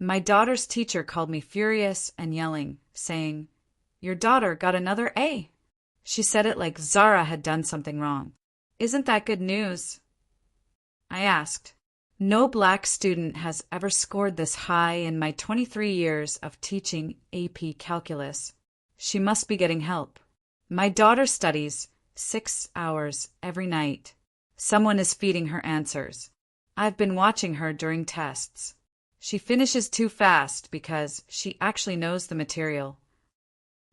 My daughter's teacher called me furious and yelling, saying, "Your daughter got another A." She said it like Zara had done something wrong. "Isn't that good news?" I asked. No black student has ever scored this high in my 23 years of teaching AP Calculus. She must be getting help. My daughter studies 6 hours every night. Someone is feeding her answers. I've been watching her during tests. She finishes too fast because she actually knows the material.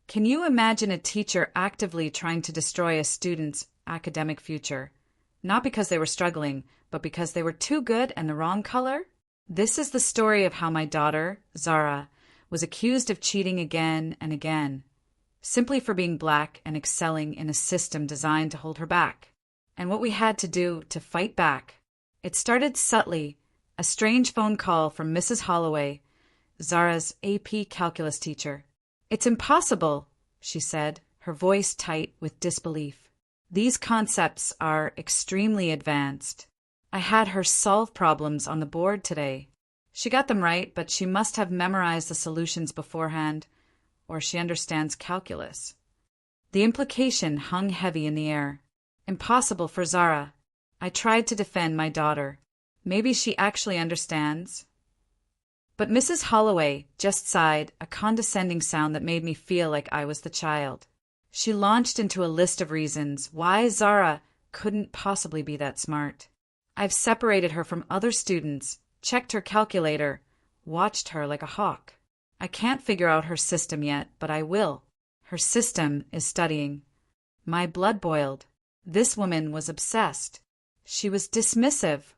Can you imagine a teacher actively trying to destroy a student's academic future? Not because they were struggling, but because they were too good and the wrong color? This is the story of how my daughter, Zara, was accused of cheating again and again, simply for being black and excelling in a system designed to hold her back. And what we had to do to fight back. It started subtly, a strange phone call from Mrs. Holloway, Zara's AP Calculus teacher. "It's impossible," she said, her voice tight with disbelief. "These concepts are extremely advanced. I had her solve problems on the board today. She got them right, but she must have memorized the solutions beforehand, or she understands calculus." The implication hung heavy in the air. Impossible for Zara. I tried to defend my daughter. Maybe she actually understands. But Mrs. Holloway just sighed, a condescending sound that made me feel like I was the child. She launched into a list of reasons why Zara couldn't possibly be that smart. I've separated her from other students, checked her calculator, watched her like a hawk. I can't figure out her system yet, but I will. Her system is studying. My blood boiled. This woman was obsessed. She was dismissive.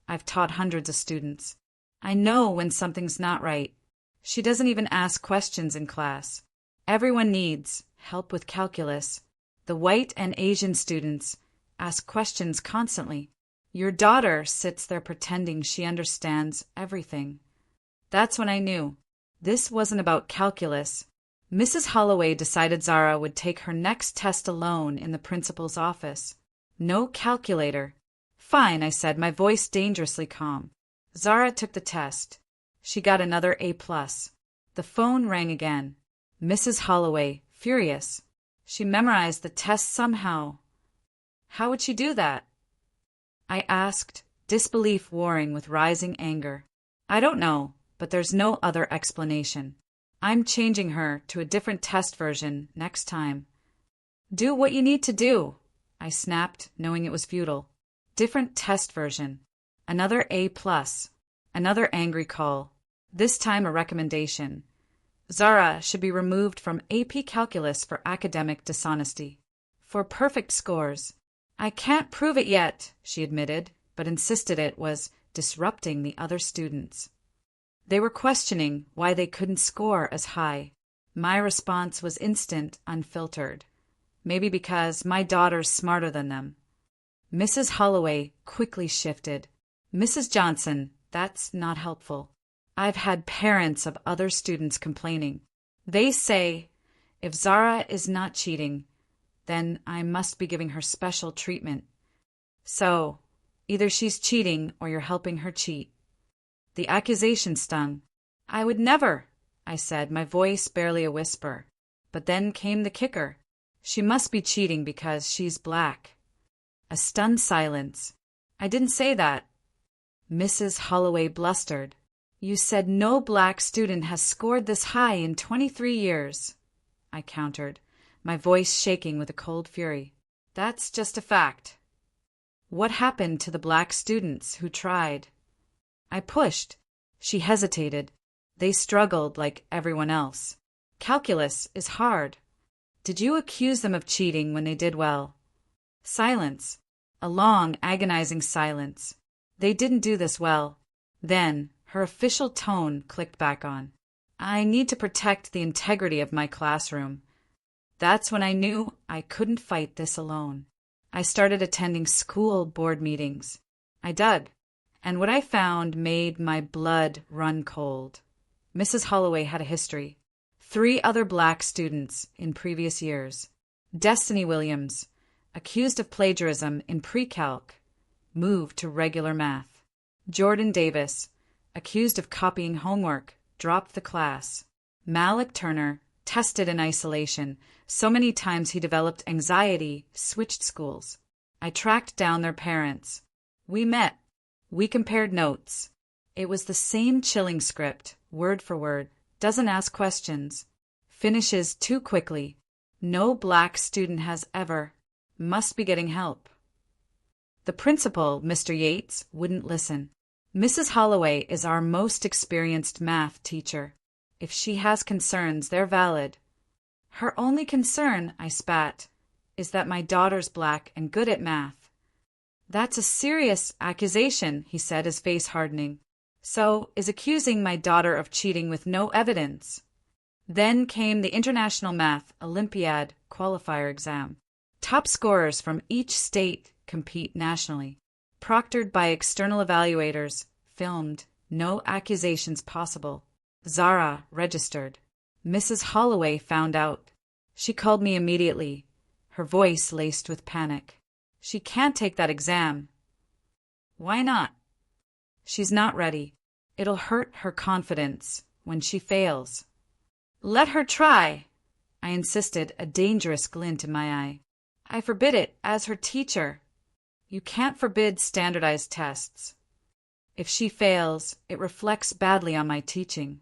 I've taught hundreds of students. I know when something's not right. She doesn't even ask questions in class. Everyone needs help with calculus. The white and Asian students ask questions constantly. Your daughter sits there pretending she understands everything. That's when I knew. This wasn't about calculus. Mrs. Holloway decided Zara would take her next test alone in the principal's office. No calculator. "Fine," I said, my voice dangerously calm. Zara took the test. She got another A+. The phone rang again. Mrs. Holloway, furious. She memorized the test somehow. How would she do that? I asked, disbelief warring with rising anger. "I don't know, but there's no other explanation. I'm changing her to a different test version next time." "Do what you need to do," I snapped, knowing it was futile. Different test version. Another A+. Another angry call. This time a recommendation. Zara should be removed from AP Calculus for academic dishonesty. For perfect scores. "I can't prove it yet," she admitted, but insisted it was disrupting the other students. They were questioning why they couldn't score as high. My response was instant, unfiltered. Maybe because my daughter's smarter than them. Mrs. Holloway quickly shifted. "Mrs. Johnson, that's not helpful. I've had parents of other students complaining. They say, if Zara is not cheating, then I must be giving her special treatment. So, either she's cheating or you're helping her cheat." The accusation stung. "I would never," I said, my voice barely a whisper. But then came the kicker. "She must be cheating because she's black." A stunned silence. "I didn't say that." Mrs. Holloway blustered. "You said no black student has scored this high in 23 years. I countered, my voice shaking with a cold fury. "That's just a fact." "What happened to the black students who tried?" I pushed. She hesitated. "They struggled like everyone else. Calculus is hard." "Did you accuse them of cheating when they did well?" Silence. A long, agonizing silence. "They didn't do this well." Then, her official tone clicked back on. "I need to protect the integrity of my classroom." That's when I knew I couldn't fight this alone. I started attending school board meetings. I dug. And what I found made my blood run cold. Mrs. Holloway had a history. 3 other black students in previous years. Destiny Williams, accused of plagiarism in pre-calc, moved to regular math. Jordan Davis, accused of copying homework, dropped the class. Malik Turner, tested in isolation. So many times he developed anxiety, switched schools. I tracked down their parents. We met. We compared notes. It was the same chilling script, word for word. Doesn't ask questions. Finishes too quickly. No black student has ever. Must be getting help. The principal, Mr. Yates, wouldn't listen. Mrs. Holloway is our most experienced math teacher. If she has concerns, they're valid. Her only concern, I spat, is that my daughter's black and good at math. That's a serious accusation, he said, his face hardening. So, is accusing my daughter of cheating with no evidence. Then came the International Math Olympiad qualifier exam. Top scorers from each state compete nationally. Proctored by external evaluators, filmed, no accusations possible. Zara registered. Mrs. Holloway found out. She called me immediately, her voice laced with panic. She can't take that exam. Why not? She's not ready. It'll hurt her confidence when she fails. Let her try, I insisted, a dangerous glint in my eye. I forbid it as her teacher. You can't forbid standardized tests. If she fails, it reflects badly on my teaching.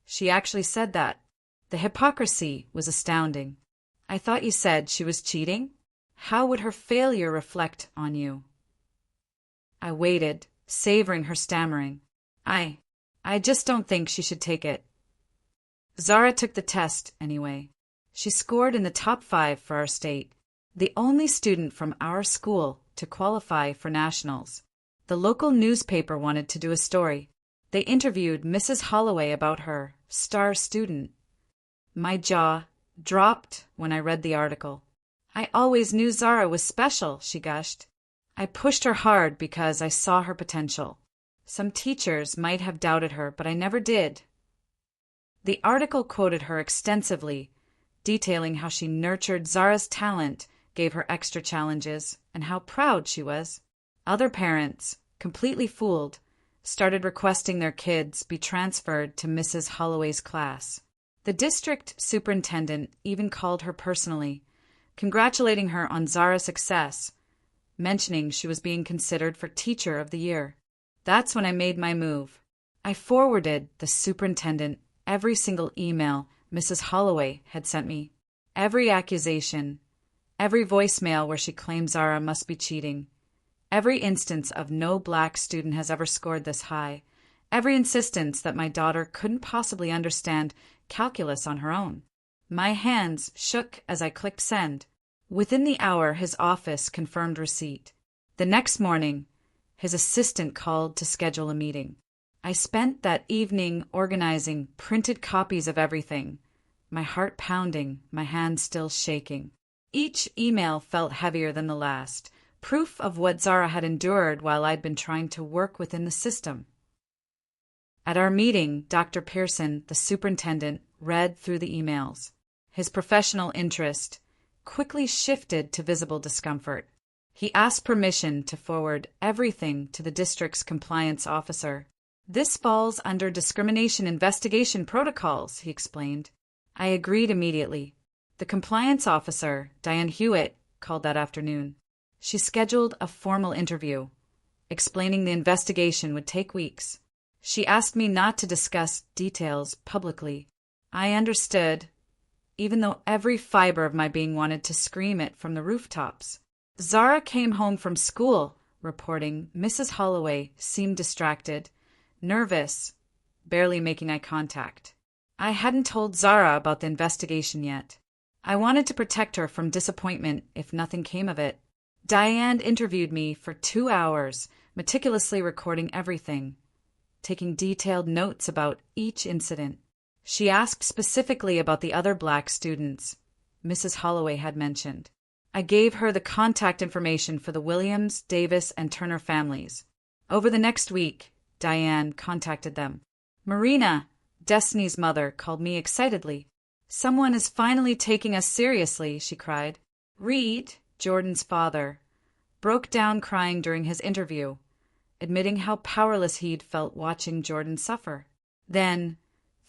She actually said that. The hypocrisy was astounding. I thought you said she was cheating? How would her failure reflect on you? I waited, savoring her stammering. I just don't think she should take it. Zara took the test anyway. She scored in the top 5 for our state, the only student from our school to qualify for nationals. The local newspaper wanted to do a story. They interviewed Mrs. Holloway about her, star student. My jaw dropped when I read the article. I always knew Zara was special, she gushed. I pushed her hard because I saw her potential. Some teachers might have doubted her, but I never did. The article quoted her extensively, detailing how she nurtured Zara's talent, gave her extra challenges, and how proud she was. Other parents, completely fooled, started requesting their kids be transferred to Mrs. Holloway's class. The district superintendent even called her personally, congratulating her on Zara's success, mentioning she was being considered for Teacher of the Year. That's when I made my move. I forwarded the superintendent every single email Mrs. Holloway had sent me, every accusation, every voicemail where she claimed Zara must be cheating, every instance of no black student has ever scored this high, every insistence that my daughter couldn't possibly understand calculus on her own. My hands shook as I clicked send. Within the hour, his office confirmed receipt. The next morning, his assistant called to schedule a meeting. I spent that evening organizing printed copies of everything, my heart pounding, my hands still shaking. Each email felt heavier than the last, proof of what Zara had endured while I'd been trying to work within the system. At our meeting, Dr. Pearson, the superintendent, read through the emails. His professional interest quickly shifted to visible discomfort. He asked permission to forward everything to the district's compliance officer. This falls under discrimination investigation protocols, he explained. I agreed immediately. The compliance officer, Diane Hewitt, called that afternoon. She scheduled a formal interview, explaining the investigation would take weeks. She asked me not to discuss details publicly. I understood, even though every fiber of my being wanted to scream it from the rooftops. Zara came home from school, reporting Mrs. Holloway seemed distracted, nervous, barely making eye contact. I hadn't told Zara about the investigation yet. I wanted to protect her from disappointment if nothing came of it. Diane interviewed me for 2 hours, meticulously recording everything, taking detailed notes about each incident. She asked specifically about the other black students Mrs. Holloway had mentioned. I gave her the contact information for the Williams, Davis, and Turner families. Over the next week, Diane contacted them. Marina, Destiny's mother, called me excitedly. Someone is finally taking us seriously, she cried. Reed, Jordan's father, broke down crying during his interview, admitting how powerless he'd felt watching Jordan suffer. Then,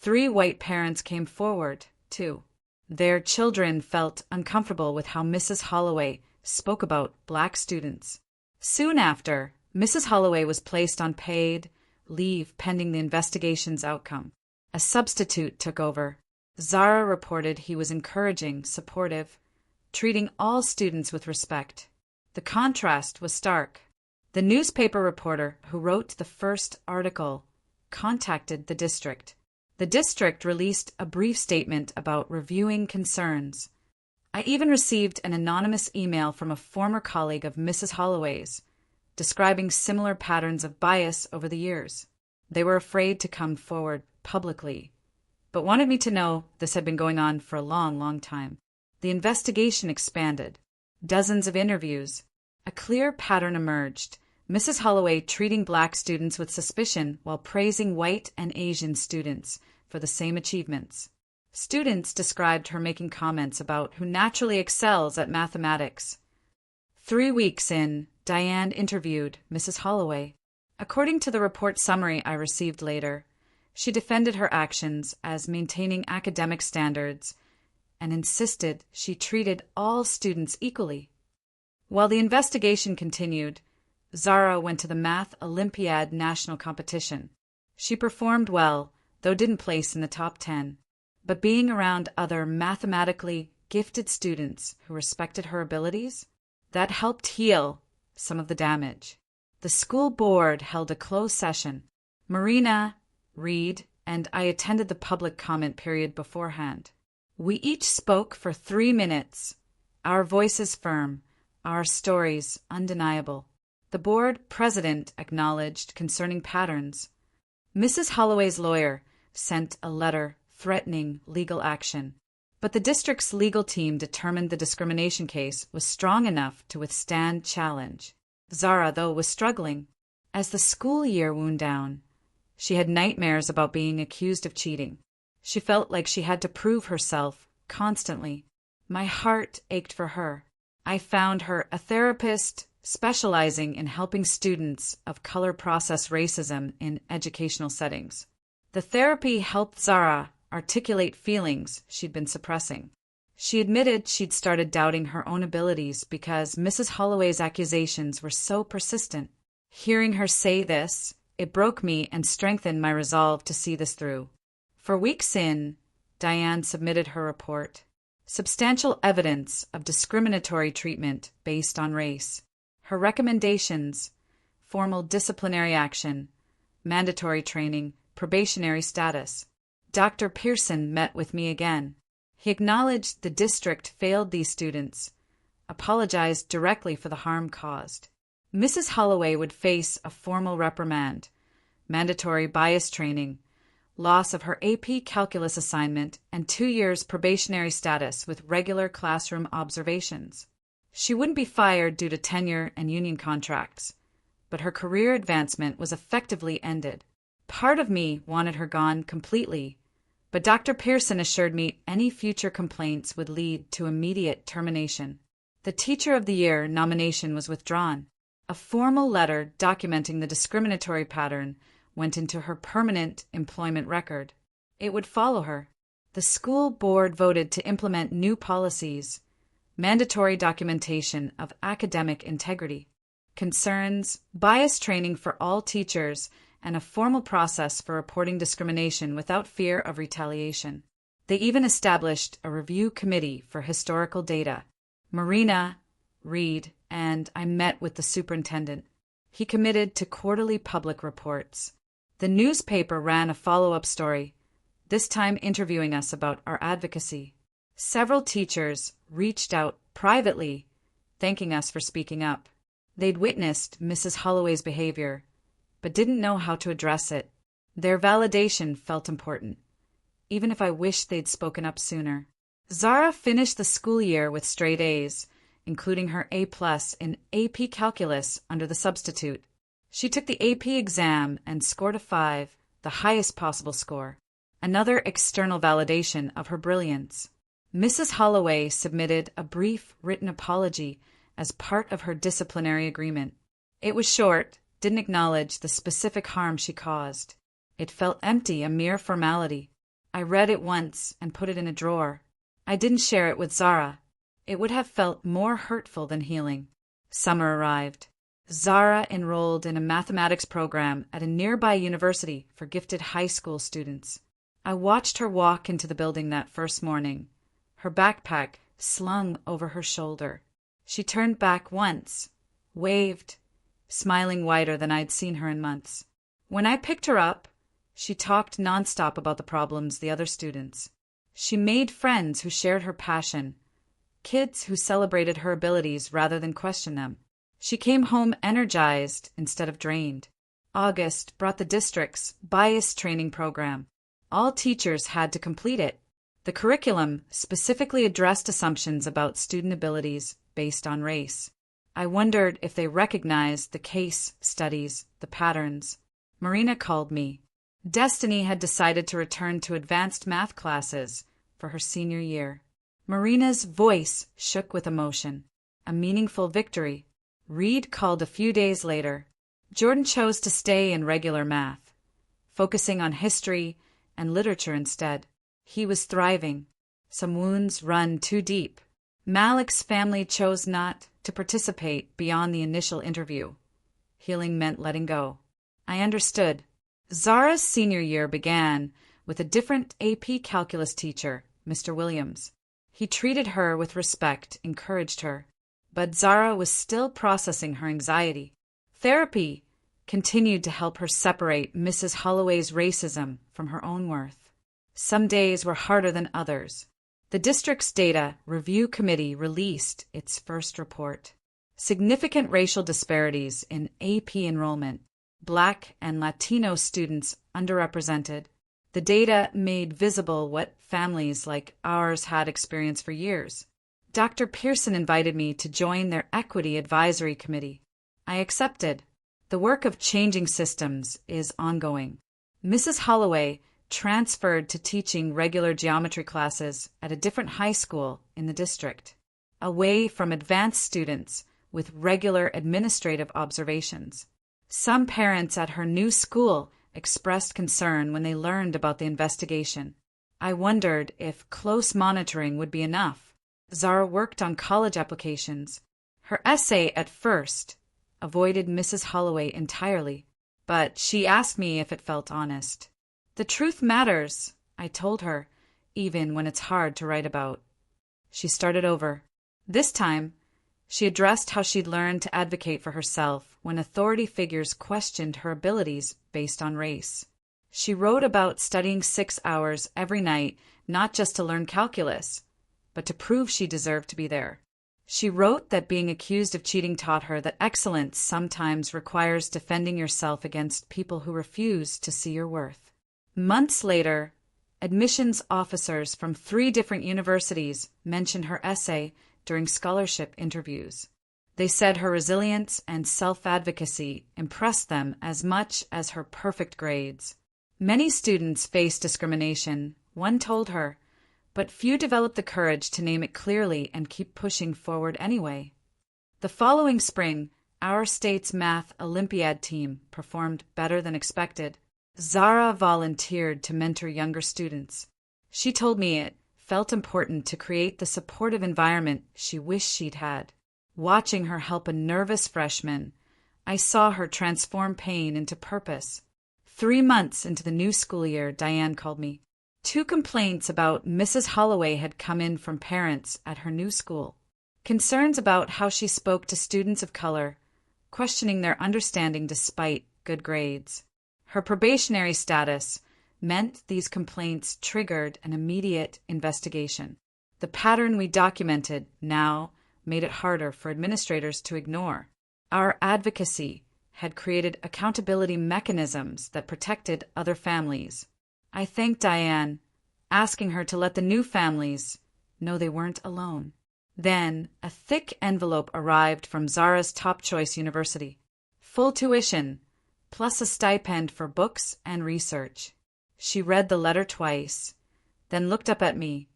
3 white parents came forward, too. Their children felt uncomfortable with how Mrs. Holloway spoke about black students. Soon after, Mrs. Holloway was placed on paid leave pending the investigation's outcome. A substitute took over. Zara reported he was encouraging, supportive, treating all students with respect. The contrast was stark. The newspaper reporter who wrote the first article contacted the district. The district released a brief statement about reviewing concerns. I even received an anonymous email from a former colleague of Mrs. Holloway's, describing similar patterns of bias over the years. They were afraid to come forward publicly, but wanted me to know this had been going on for a long, long time. The investigation expanded. Dozens of interviews. A clear pattern emerged. Mrs. Holloway treating black students with suspicion while praising white and Asian students for the same achievements. Students described her making comments about who naturally excels at mathematics. 3 weeks in, Diane interviewed Mrs. Holloway. According to the report summary I received later, she defended her actions as maintaining academic standards and insisted she treated all students equally. While the investigation continued, Zara went to the Math Olympiad national competition. She performed well, though didn't place in the top 10. But being around other mathematically gifted students who respected her abilities, that helped heal some of the damage. The school board held a closed session. Marina, Reed, and I attended the public comment period beforehand. We each spoke for 3 minutes, our voices firm, our stories undeniable. The board president acknowledged concerning patterns. Mrs. Holloway's lawyer sent a letter threatening legal action, but the district's legal team determined the discrimination case was strong enough to withstand challenge. Zara, though, was struggling. As the school year wound down, she had nightmares about being accused of cheating. She felt like she had to prove herself constantly. My heart ached for her. I found her a therapist specializing in helping students of color process racism in educational settings. The therapy helped Zara articulate feelings she'd been suppressing. She admitted she'd started doubting her own abilities because Mrs. Holloway's accusations were so persistent. Hearing her say this, it broke me and strengthened my resolve to see this through. For weeks in, Diane submitted her report. Substantial evidence of discriminatory treatment based on race. Her recommendations: formal disciplinary action, mandatory training, probationary status. Dr. Pearson met with me again. He acknowledged the district failed these students, apologized directly for the harm caused. Mrs. Holloway would face a formal reprimand, mandatory bias training, loss of her AP Calculus assignment, and 2 years probationary status with regular classroom observations. She wouldn't be fired due to tenure and union contracts, but her career advancement was effectively ended. Part of me wanted her gone completely, but Dr. Pearson assured me any future complaints would lead to immediate termination. The Teacher of the Year nomination was withdrawn. A formal letter documenting the discriminatory pattern went into her permanent employment record. It would follow her. The school board voted to implement new policies, mandatory documentation of academic integrity, concerns, bias training for all teachers, and a formal process for reporting discrimination without fear of retaliation. They even established a review committee for historical data. Marina, Reed, and I met with the superintendent. He committed to quarterly public reports. The newspaper ran a follow-up story, this time interviewing us about our advocacy. Several teachers reached out privately, thanking us for speaking up. They'd witnessed Mrs. Holloway's behavior, but didn't know how to address it. Their validation felt important, even if I wished they'd spoken up sooner. Zara finished the school year with straight A's, including her A+ in AP Calculus under the substitute. She took the AP exam and scored a 5, the highest possible score, another external validation of her brilliance. Mrs. Holloway submitted a brief written apology as part of her disciplinary agreement. It was short, didn't acknowledge the specific harm she caused. It felt empty, a mere formality. I read it once and put it in a drawer. I didn't share it with Zara. It would have felt more hurtful than healing. Summer arrived. Zara enrolled in a mathematics program at a nearby university for gifted high school students. I watched her walk into the building that first morning, her backpack slung over her shoulder. She turned back once, waved, smiling wider than I'd seen her in months. When I picked her up, she talked nonstop about the problems the other students. She made friends who shared her passion, kids who celebrated her abilities rather than questioned them. She came home energized instead of drained. August brought the district's bias training program. All teachers had to complete it. The curriculum specifically addressed assumptions about student abilities based on race. I wondered if they recognized the case studies, the patterns. Marina called me. Destiny had decided to return to advanced math classes for her senior year. Marina's voice shook with emotion. A meaningful victory. Reed called a few days later. Jordan chose to stay in regular math, focusing on history and literature instead. He was thriving. Some wounds run too deep. Malik's family chose not to participate beyond the initial interview. Healing meant letting go. I understood. Zara's senior year began with a different AP calculus teacher, Mr. Williams. He treated her with respect, encouraged her. But Zara was still processing her anxiety. Therapy continued to help her separate Mrs. Holloway's racism from her own worth. Some days were harder than others. The district's data review committee released its first report. Significant racial disparities in AP enrollment. Black and Latino students underrepresented. The data made visible what families like ours had experienced for years. Dr. Pearson invited me to join their Equity Advisory Committee. I accepted. The work of changing systems is ongoing. Mrs. Holloway transferred to teaching regular geometry classes at a different high school in the district, away from advanced students with regular administrative observations. Some parents at her new school expressed concern when they learned about the investigation. I wondered if close monitoring would be enough. Zara worked on college applications. Her essay at first avoided Mrs. Holloway entirely, but she asked me if it felt honest. The truth matters, I told her, even when it's hard to write about. She started over. This time, she addressed how she'd learned to advocate for herself when authority figures questioned her abilities based on race. She wrote about studying 6 hours every night, not just to learn calculus, but to prove she deserved to be there. She wrote that being accused of cheating taught her that excellence sometimes requires defending yourself against people who refuse to see your worth. Months later, admissions officers from 3 different universities mentioned her essay during scholarship interviews. They said her resilience and self-advocacy impressed them as much as her perfect grades. Many students face discrimination, one told her, but few develop the courage to name it clearly and keep pushing forward anyway. The following spring, our state's math Olympiad team performed better than expected. Zara volunteered to mentor younger students. She told me it felt important to create the supportive environment she wished she'd had. Watching her help a nervous freshman, I saw her transform pain into purpose. 3 months into the new school year, Diane called me. 2 complaints about Mrs. Holloway had come in from parents at her new school. Concerns about how she spoke to students of color, questioning their understanding despite good grades. Her probationary status meant these complaints triggered an immediate investigation. The pattern we documented now made it harder for administrators to ignore. Our advocacy had created accountability mechanisms that protected other families. I thanked Diane, asking her to let the new families know they weren't alone. Then, a thick envelope arrived from Zara's top choice university. Full tuition, plus a stipend for books and research. She read the letter twice, then looked up at me,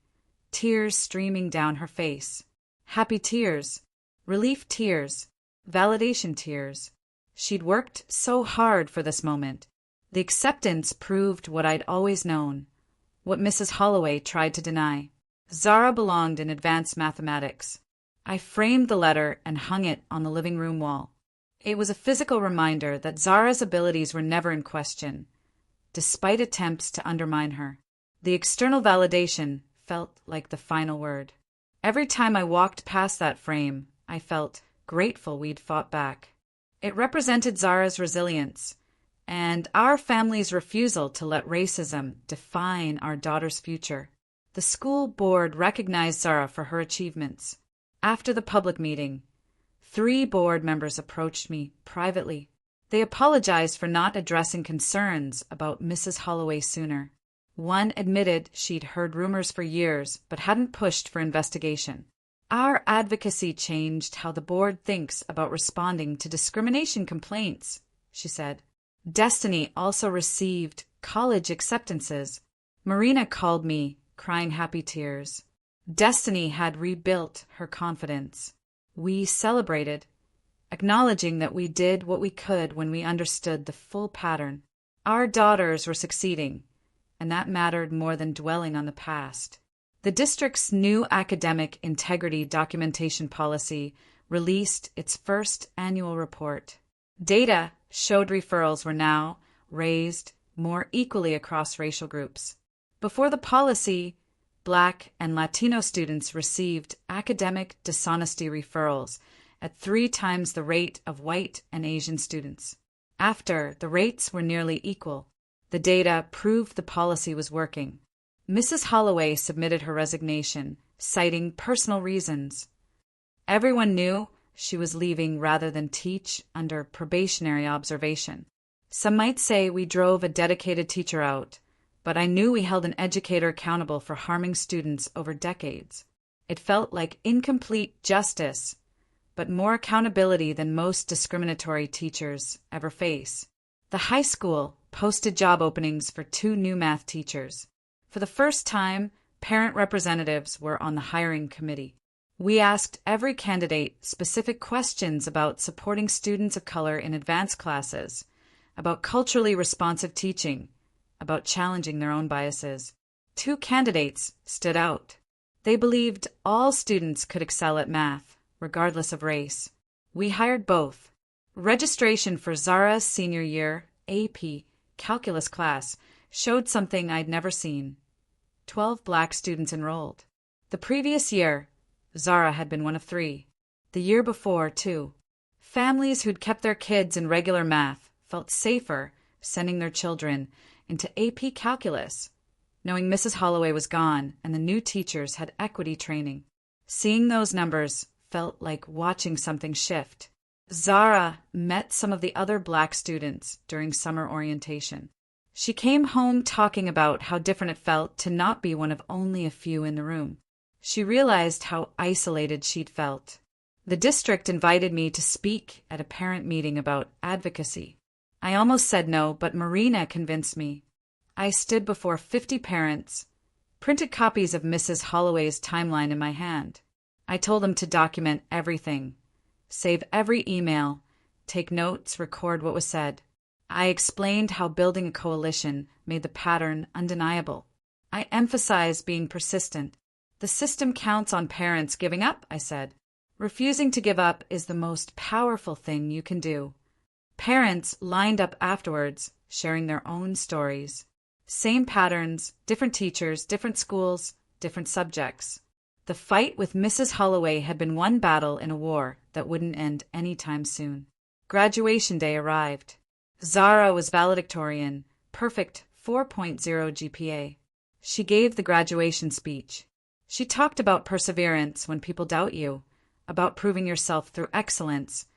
tears streaming down her face. Happy tears, relief tears, validation tears. She'd worked so hard for this moment. The acceptance proved what I'd always known. what Mrs. Holloway tried to deny. Zara belonged in advanced mathematics. I framed the letter and hung it on the living room wall. It was a physical reminder that Zara's abilities were never in question, despite attempts to undermine her. The external validation felt like the final word. Every time I walked past that frame, I felt grateful we'd fought back. It represented Zara's resilience and our family's refusal to let racism define our daughter's future. The school board recognized Zara for her achievements. After the public meeting, 3 board members approached me privately. They apologized for not addressing concerns about Mrs. Holloway sooner. One admitted she'd heard rumors for years but hadn't pushed for investigation. Our advocacy changed how the board thinks about responding to discrimination complaints, she said. Destiny also received college acceptances. Marina called me, crying happy tears. Destiny had rebuilt her confidence. We celebrated, acknowledging that we did what we could when we understood the full pattern. Our daughters were succeeding, and that mattered more than dwelling on the past. The district's new academic integrity documentation policy released its first annual report. Data showed referrals were now raised more equally across racial groups. Before the policy, Black and Latino students received academic dishonesty referrals at 3 times the rate of white and Asian students. After, the rates were nearly equal. The data proved the policy was working. Mrs. Holloway submitted her resignation, citing personal reasons. Everyone knew she was leaving rather than teach under probationary observation. Some might say we drove a dedicated teacher out, but I knew we held an educator accountable for harming students over decades. It felt like incomplete justice, but more accountability than most discriminatory teachers ever face. The high school posted job openings for 2 new math teachers. For the first time, parent representatives were on the hiring committee. We asked every candidate specific questions about supporting students of color in advanced classes, about culturally responsive teaching, about challenging their own biases. 2 candidates stood out. They believed all students could excel at math, regardless of race. We hired both. Registration for Zara's senior year AP calculus class showed something I'd never seen. 12 Black students enrolled. The previous year, Zara had been one of 3. The year before, 2. Families who'd kept their kids in regular math felt safer sending their children into AP calculus, knowing Mrs. Holloway was gone and the new teachers had equity training. Seeing those numbers felt like watching something shift. Zara met some of the other Black students during summer orientation. She came home talking about how different it felt to not be one of only a few in the room. She realized how isolated she'd felt. The district invited me to speak at a parent meeting about advocacy. I almost said no, but Marina convinced me. I stood before 50 parents, printed copies of Mrs. Holloway's timeline in my hand. I told them to document everything, save every email, take notes, record what was said. I explained how building a coalition made the pattern undeniable. I emphasized being persistent. The system counts on parents giving up, I said. Refusing to give up is the most powerful thing you can do. Parents lined up afterwards, sharing their own stories. Same patterns, different teachers, different schools, different subjects. The fight with Mrs. Holloway had been one battle in a war that wouldn't end anytime soon. Graduation day arrived. Zara was valedictorian, perfect 4.0 GPA. She gave the graduation speech. She talked about perseverance when people doubt you, about proving yourself through excellence,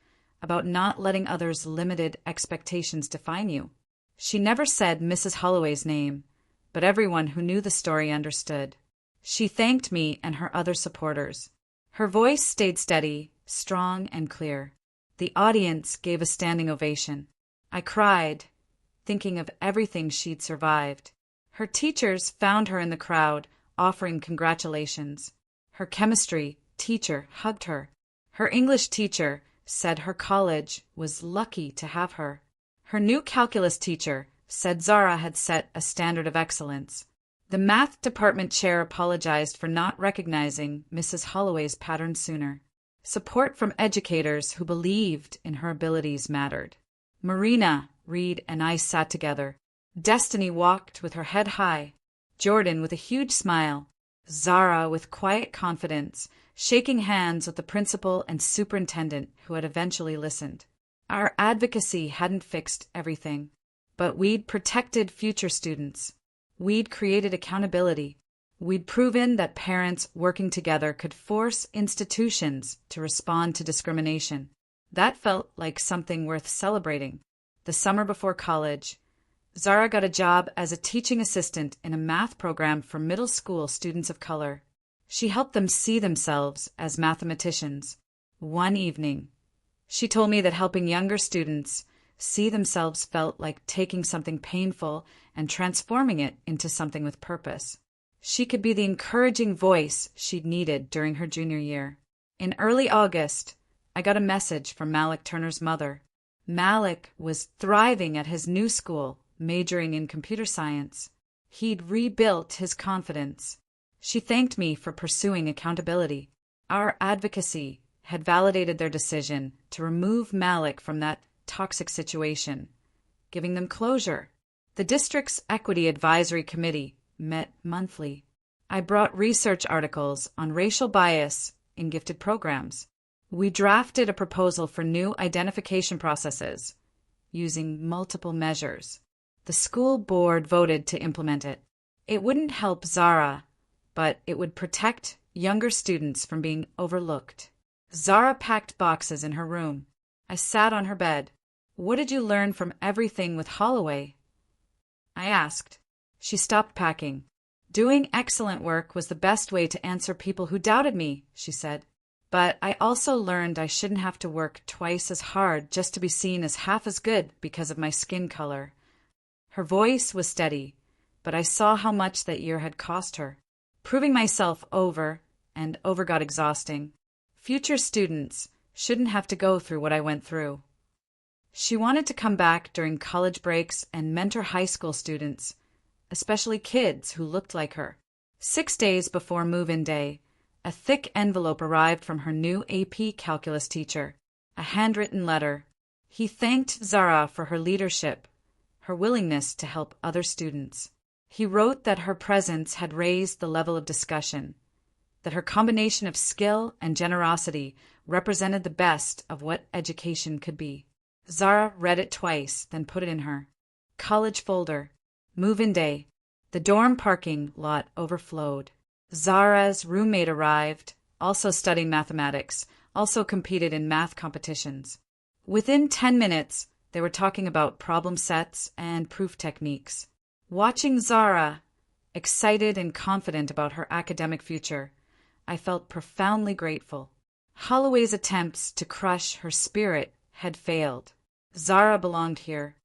about not letting others' limited expectations define you. She never said Mrs. Holloway's name, but everyone who knew the story understood. She thanked me and her other supporters. Her voice stayed steady, strong, and clear. The audience gave a standing ovation. I cried, thinking of everything she'd survived. Her teachers found her in the crowd, offering congratulations. Her chemistry teacher hugged her. Her English teacher said her college was lucky to have her. Her new calculus teacher said Zara had set a standard of excellence. The math department chair apologized for not recognizing Mrs. Holloway's pattern sooner. Support from educators who believed in her abilities mattered. Marina, Reed, and I sat together. Destiny walked with her head high, Jordan with a huge smile, Zara with quiet confidence, shaking hands with the principal and superintendent who had eventually listened. Our advocacy hadn't fixed everything, but we'd protected future students. We'd created accountability. We'd proven that parents working together could force institutions to respond to discrimination. That felt like something worth celebrating. The summer before college, Zara got a job as a teaching assistant in a math program for middle school students of color. She helped them see themselves as mathematicians. One evening, she told me that helping younger students see themselves felt like taking something painful and transforming it into something with purpose. She could be the encouraging voice she'd needed during her junior year. In early August, I got a message from Malik Turner's mother. Malik was thriving at his new school, majoring in computer science. He'd rebuilt his confidence. She thanked me for pursuing accountability. Our advocacy had validated their decision to remove Malik from that toxic situation, giving them closure. The district's Equity Advisory Committee met monthly. I brought research articles on racial bias in gifted programs. We drafted a proposal for new identification processes using multiple measures. The school board voted to implement it. It wouldn't help Zara, but it would protect younger students from being overlooked. Zara packed boxes in her room. I sat on her bed. "What did you learn from everything with Holloway?" I asked. She stopped packing. "Doing excellent work was the best way to answer people who doubted me," she said. "But I also learned I shouldn't have to work twice as hard just to be seen as half as good because of my skin color." Her voice was steady, but I saw how much that year had cost her. Proving myself over and over got exhausting. Future students shouldn't have to go through what I went through. She wanted to come back during college breaks and mentor high school students, especially kids who looked like her. 6 days before move-in day, a thick envelope arrived from her new AP calculus teacher, a handwritten letter. He thanked Zara for her leadership, her willingness to help other students. He wrote that her presence had raised the level of discussion, that her combination of skill and generosity represented the best of what education could be. Zara read it twice, then put it in her college folder. Move-in day. The dorm parking lot overflowed. Zara's roommate arrived, also studying mathematics, also competed in math competitions. Within 10 minutes, they were talking about problem sets and proof techniques. Watching Zara, excited and confident about her academic future, I felt profoundly grateful. Holloway's attempts to crush her spirit had failed. Zara belonged here.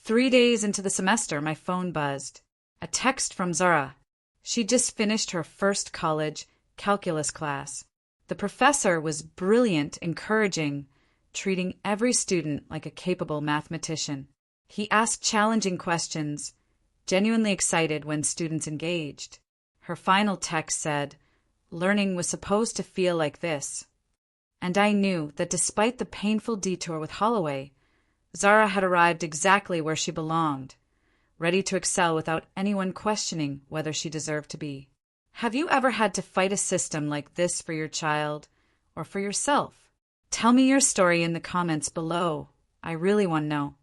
3 days into the semester, my phone buzzed. A text from Zara. She'd just finished her first college calculus class. The professor was brilliant, encouraging, treating every student like a capable mathematician. He asked challenging questions, genuinely excited when students engaged. Her final text said, "Learning was supposed to feel like this." And I knew that despite the painful detour with Holloway, Zara had arrived exactly where she belonged, ready to excel without anyone questioning whether she deserved to be. Have you ever had to fight a system like this for your child or for yourself? Tell me your story in the comments below. I really want to know.